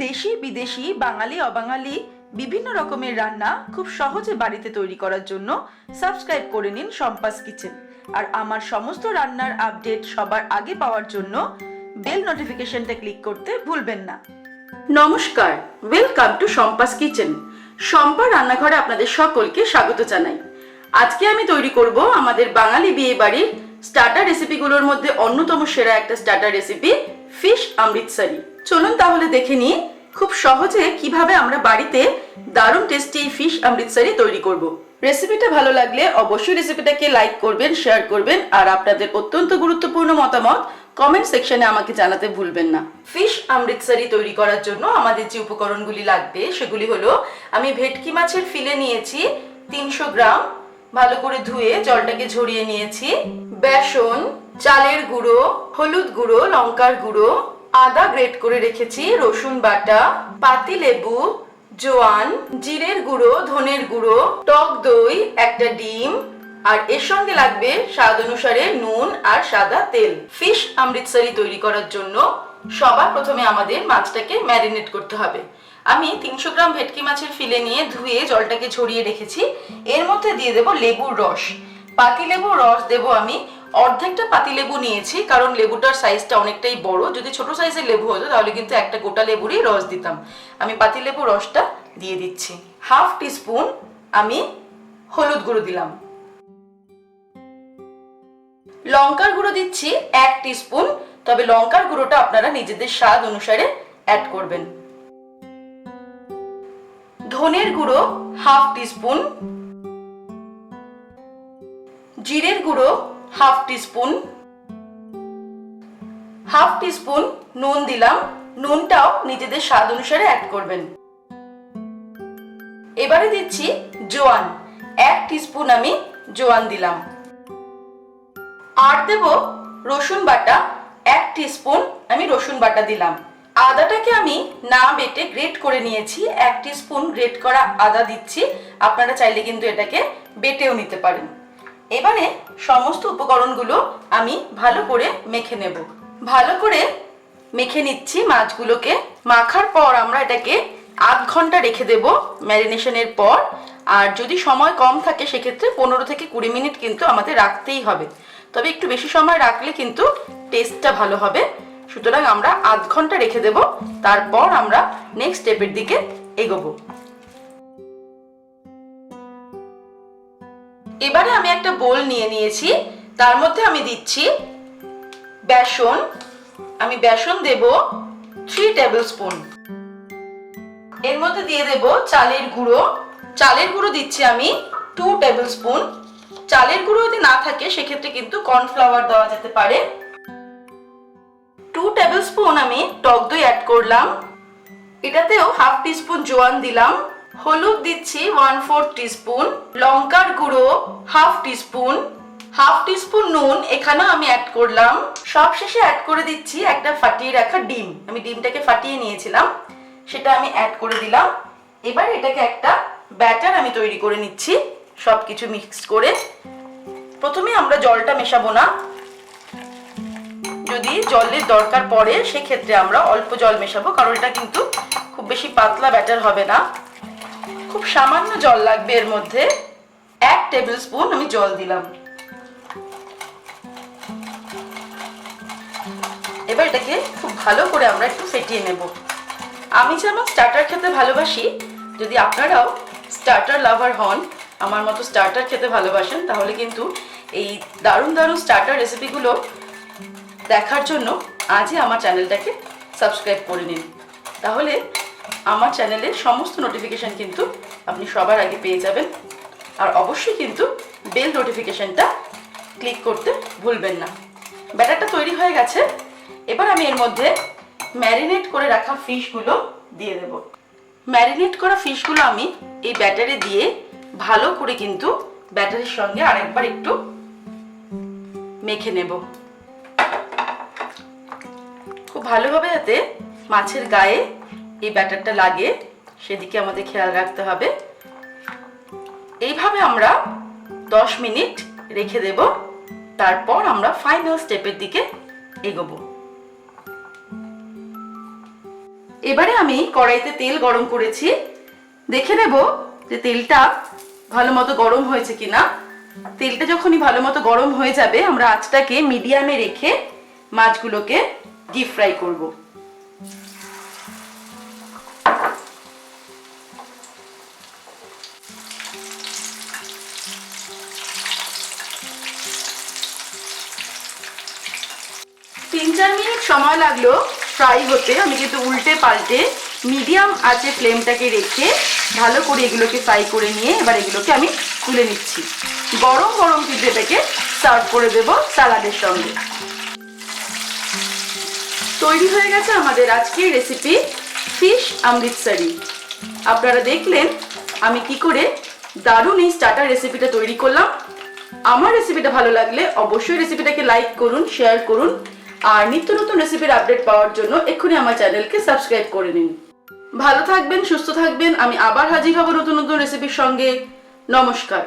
দেশি বিদেশি বাঙালি অবাঙালি বিভিন্ন রকমের রান্না খুব সহজে বাড়িতে তৈরি করার জন্য সাবস্ক্রাইব করে নিন শম্পাস কিচেন। আর আমার সমস্ত রান্নার আপডেট সবার আগে পাওয়ার জন্য বেল নোটিফিকেশনটা ক্লিক করতে ভুলবেন না। নমস্কার, welcome to Shampa's kitchen. Shampa রান্নাঘরে আপনাদের সকলকে স্বাগত জানাই। আজকে আমি তৈরি করব আমাদের বাঙালি বিয়ে বাড়ির স্টার্টার রেসিপিগুলোর মধ্যে অন্যতম সেরা একটা স্টার্টার রেসিপি ফিশ অমৃতসরি। চলুন তাহলে দেখে নিই খুব সহজে কিভাবে আমরা বাড়িতে দারুণ টেস্টি ফিশ অমৃতসরি তৈরি করব। রেসিপিটা ভালো লাগলে অবশ্যই রেসিপিটাকে লাইক করবেন, শেয়ার করবেন আর আপনাদের অত্যন্ত গুরুত্বপূর্ণ মতামত কমেন্ট সেকশনে আমাকে জানাতে ভুলবেন না। ফিশ অমৃতসরি তৈরি করার জন্য আমাদের যে উপকরণগুলি লাগবে সেগুলি হলো, আমি ভেটকি মাছের ফিলে নিয়েছি 300 গ্রাম, ভালো করে ধুয়ে জলটাকে ঝরিয়ে নিয়েছি, বেসন, চালের গুঁড়ো, হলুদ গুঁড়ো, লঙ্কার গুঁড়ো, আদা গ্রেট করে রেখেছি, রসুন বাটা, পাতিলেবু, জোয়ান, জিরের গুঁড়ো, ধনের গুঁড়ো, টক দই, একটা ডিম, আর এর সঙ্গে লাগবে স্বাদ অনুসারে নুন আর সাদা তেল। ফিশ অমৃতসরি তৈরি করার জন্য সবার প্রথমে আমাদের মাছটাকে ম্যারিনেট করতে হবে। আমি 300 গ্রাম ভেটকি মাছের ফিলে নিয়ে ধুয়ে জলটাকে ঝরিয়ে রেখেছি। এর মধ্যে দিয়ে দেব লেবুর রস। পাতিলেবুর রস দেব আমি অর্ধেকটা পাতিলেবু নিয়েছি, কারণ লেবুটার সাইজটা অনেকটাই বড়। যদি ছোট সাইজের লেবু হতো তাহলে কিন্তু একটা গোটা লেবুরই রস দিতাম। আমি পাতিলেবুর রসটা দিয়ে দিচ্ছি। হাফ টিস্পুন আমি হলুদ গুঁড়ো দিলাম, লঙ্কার গুঁড়ো দিচ্ছি 1 টিস্পুন, তবে লঙ্কার গুঁড়োটা আপনারা নিজেদের স্বাদ অনুসারে অ্যাড করবেন। ধনের গুঁড়ো হাফ টিস্পুন, জিরের গুঁড়ো হাফ টিস্পুন, হাফ টিস্পুন নুন দিলাম, নুনটাও নিজেদের স্বাদ অনুসারে অ্যাড করবেন। এবারে দিচ্ছি জোয়ান, 1 টিস্পুন আমি জোয়ান দিলাম। আর দেব রসুন বাটা, 1 টিস্পুন আমি রসুন বাটা দিলাম। আদাটাকে আমি না বেটে গ্রেট করে নিয়েছি, 1 টিস্পুন গ্রেট করা আদা দিচ্ছি। আপনারা চাইলে কিন্তু এটাকে বেটেও নিতে পারেন। এবারে সমস্ত উপকরণগুলো আমি ভালো করে মেখে নেব। ভালো করে মেখে নিচ্ছি মাছগুলোকে। মাখার পর আমরা এটাকে আধ ঘন্টা রেখে দেব ম্যারিনেশনের পর। আর যদি সময় কম থাকে সেক্ষেত্রে 15 থেকে 20 মিনিট কিন্তু আমাদের রাখতেই হবে, তবে একটু বেশি সময় রাখলে কিন্তু টেস্টটা ভালো হবে। সুতরাং আমরা আধ ঘন্টা রেখে দেব, তারপর আমরা নেক্সট স্টেপের দিকে এগোবো। এবারে আমি একটা বোল নিয়ে নিয়েছি, তার মধ্যে আমি দিচ্ছি বেসন। আমি বেসন দেব 3 টেবিল স্পুন। এর মধ্যে দিয়ে দেব চালের গুঁড়ো। চালের গুঁড়ো দিচ্ছি আমি 2 টেবিল স্পুন। চালের গুঁড়ো যদি না থাকে সেক্ষেত্রে কিন্তু কর্নফ্লাওয়ার দেওয়া যেতে পারে। 2 টেবিল স্পুন আমি টক দই অ্যাড করলাম। এটাতেও হাফ টিস্পুন জোয়ান দিলাম। হলুদ দিচ্ছি 1/4 টিস্পুন, লঙ্কার গুঁড়ো হাফ টিস্পুন, হাফ টিস্পুন নুন এখানেও আমি অ্যাড করলাম। সবশেষে অ্যাড করে দিচ্ছি একটা ফাটিয়ে রাখা ডিম। আমি ডিমটাকে ফাটিয়ে নিয়েছিলাম, সেটা আমি অ্যাড করে দিলাম। এবার এটাকে একটা ব্যাটার আমি তৈরি করে নিচ্ছি, সবকিছু মিক্স করে। প্রথমে আমরা জলটা মেশাবো না, যদি জলের দরকার পড়ে সেক্ষেত্রে আমরা অল্প জল মেশাবো, কারণ এটা কিন্তু খুব বেশি পাতলা ব্যাটার হবে না, খুব সামান্য জল লাগবে এর মধ্যে। 1 টেবিল স্পুন আমি জল দিলাম। এবার এটাকে খুব ভালো করে আমরা একটু ফেটিয়ে নেব। আমি যেমন স্টার্টার খেতে ভালোবাসি, যদি আপনারাও স্টার্টার লাভার হন, আমার মতো স্টার্টার খেতে ভালোবাসেন, তাহলে কিন্তু এই দারুণ দারুণ স্টার্টার রেসিপিগুলো দেখার জন্য আজই আমার চ্যানেলটাকে সাবস্ক্রাইব করে নিন। তাহলে আমার চ্যানেলের সমস্ত নোটিফিকেশন কিন্তু আপনি সবার আগে পেয়ে যাবেন। আর অবশ্যই কিন্তু বেল নোটিফিকেশনটা ক্লিক করতে ভুলবেন না। ব্যাটারটা তৈরি হয়ে গেছে। এবার আমি এর মধ্যে ম্যারিনেট করে রাখা ফিশগুলো দিয়ে দেব। ম্যারিনেট করা ফিশগুলো আমি এই ব্যাটারে দিয়ে ভালো করে কিন্তু ব্যাটারের সঙ্গে আরেকবার একটু মেখে নেব, খুব ভালোভাবে যাতে মাছের গায়ে এই ব্যাটারটা লাগে সেদিকে আমাদের খেয়াল রাখতে হবে। এইভাবে আমরা 10 মিনিট রেখে দেব, তারপর আমরা ফাইনাল স্টেপের দিকে এগোবো। এবারে আমি কড়াইতে তেল গরম করেছি, দেখে নেব যে তেলটা ভালো মতো গরম হয়েছে কিনা। তেলটা যখনই ভালো মতো গরম হয়ে যাবে আমরা আঁচটাকে মিডিয়ামে রেখে মাছগুলোকে ডিপ ফ্রাই করব। তিন চার মিনিট সময় লাগলো ফ্রাই হতে। আমি কিন্তু উল্টে পাল্টে মিডিয়াম আঁচে ফ্লেমটাকে রেখে ভালো করে এগুলোকে ফ্রাই করে নিয়ে এবার এগুলোকে আমি তুলে নিচ্ছি। গরম গরম কিন্তু এটাকে সার্ভ করে দেব সালাডের সঙ্গে। তৈরি হয়ে গেছে আমাদের আজকের রেসিপি ফিশ অমৃতসরি। আপনারা দেখলেন আমি কি করে দারুণ এই স্টার্টার রেসিপিটা তৈরি করলাম। আমার রেসিপিটা ভালো লাগলে অবশ্যই রেসিপিটাকে লাইক করুন, শেয়ার করুন, আর নিত্য নতুন রেসিপির আপডেট পাওয়ার জন্য এক্ষুনি আমার চ্যানেলকে সাবস্ক্রাইব করে নিন। ভালো থাকবেন, সুস্থ থাকবেন। আমি আবার হাজির হব নতুন নতুন রেসিপির সঙ্গে। নমস্কার।